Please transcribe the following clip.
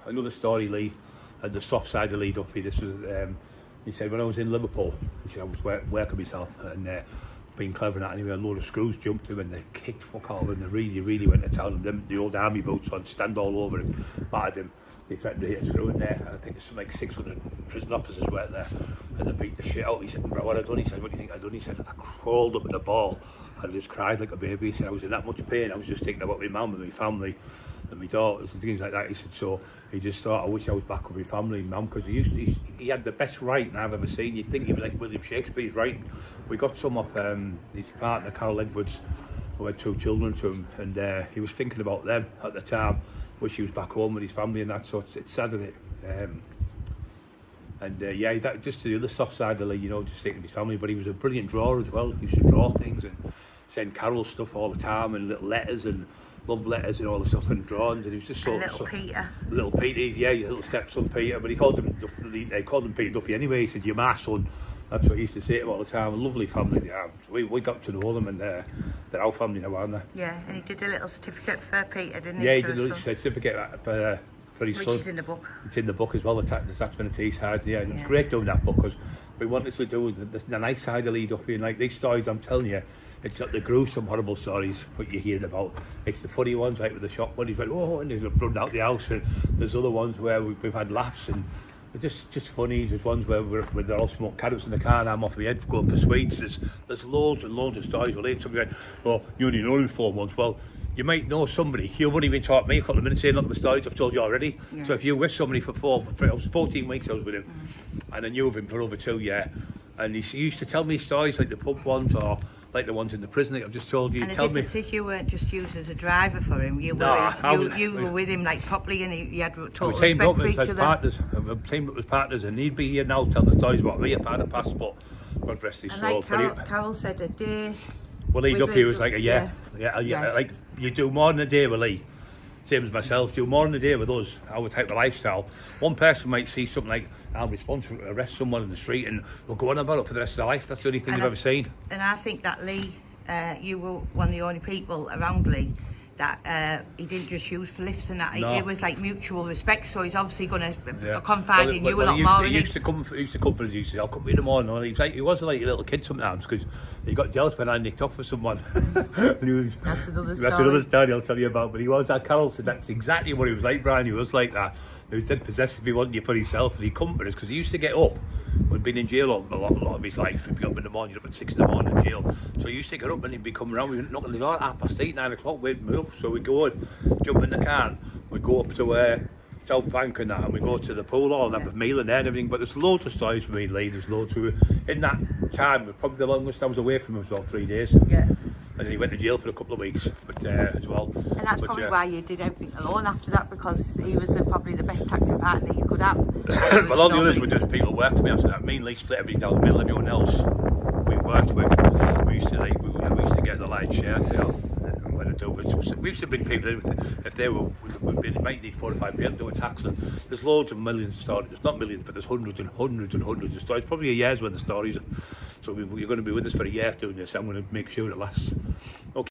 Another story, Lee, the soft side of Lee Duffy. This was, he said, when I was in Liverpool, he said, I was working myself and being clever and that, anyway, a load of screws jumped him and they kicked fuck all and they really went to town. And the old army boots on, stand all over him, battered him. They threatened to hit a screw in there, and I think there's like 600 prison officers were there, and they beat the shit out. He said, what I'd done? He said, what do you think I'd done? He said, I crawled up in the ball and just cried like a baby. He said, I was in that much pain, I was just thinking about my mum and my family and my daughters and things like that. He said, so he just thought, I wish I was back with my family and mum, because he had the best writing I've ever seen. You'd think he was like William Shakespeare's writing. We got some of his partner, Carol Edwards, who had 2 children to him, and he was thinking about them at the time. Wish he was back home with his family and that, so it's sad, isn't it? Yeah, that just the other soft side of Lee, just thinking of his family. But he was a brilliant drawer as well. He used to draw things and send Carol stuff all the time, and little letters and love letters and all the stuff and drawings. And he was just Peter. Little Peter, yeah, his little stepson Peter. But he called him they called him Peter Duffy anyway. He said, "You're my son." That's what he used to say to him all the time. A lovely family they are. We got to know them, and they're our family now, aren't they? Yeah, and he did a little certificate for Peter, didn't he? Yeah, he did a little certificate for his son. Which is in the book. It's in the book as well, the taxman and Teesside. Yeah, and it was great doing that book, because we wanted to do the nice side of Lee Duffy, and like these stories I'm telling you, it's not the gruesome, horrible stories what you're hearing about. It's the funny ones, like with the shotgun. He's like, oh, and he's run out the house, and there's other ones where we've had laughs and just funny. There's ones where they're all smoking carrots in the car and I'm off my head going for sweets. There's loads and loads of stories. Well, somebody went, oh, you only know him 4 months. Well, you might know somebody. You've only been taught me a couple of minutes saying, look at the stories I've told you already. Yeah. So if you're with somebody for 14 weeks I was with him, and I knew of him for over 2 years, and he used to tell me stories like the pub ones or like the ones in the prison that I've just told you. And the difference is you weren't just used as a driver for him. You were with him like properly, and you had total respect for each other. We teamed up as partners, and he'd be here now telling the stories about me if I had a passport. God rest his soul. Like Carol said, a day. Well, Lee Duffy was like a year. Yeah. Like you do more than a day with Lee. Same as myself, do more than a day with us, our type of lifestyle. One person might see something like, I'm responsible to arrest someone in the street, and we'll go on about it for the rest of their life. That's the only thing you've ever seen. And I think that Lee, you were one of the only people around Lee that he didn't just use for lifts and that. No. It was like mutual respect, so he's obviously going to confide in you a lot more. He used to come for us, he used to say, I'll come in the morning. And he was like a little kid sometimes, because he got jealous when I nicked off for someone. That's another story. That's another story I'll tell you about. But he was, that Carol said that's exactly what he was like, Brian. He was like that. He was dead possessive, he wanted you for himself, and he come for us, because he used to get up. We'd been in jail a lot of his life. He'd be up in the morning, up at 6 in the morning in jail. So he used to get up and he'd be coming around. We'd knock on the door at 8:30, 9 o'clock, we'd move up. So we'd go and jump in the car, we'd go up to South Bank and that, and we go to the pool hall and have a meal in there and everything. But there's loads of stories for me, Lee. There's loads. In that time, probably the longest I was away from him was about 3 days. Yeah. And then he went to jail for a couple of weeks, but as well. And that's probably why you did everything alone after that, because he was probably the best taxing partner you could have. Well, all the others were just people who worked for me after that. Me and Lee split everything down the middle. Everyone else we worked with, we used to get the lion's share. We used to bring people in if they might need 4 or 5 people doing tax. And there's loads of millions of stories. There's not millions, but there's hundreds and hundreds and hundreds of stories. Probably a year's worth of stories. So you're going to be with us for a year doing this. I'm going to make sure it lasts.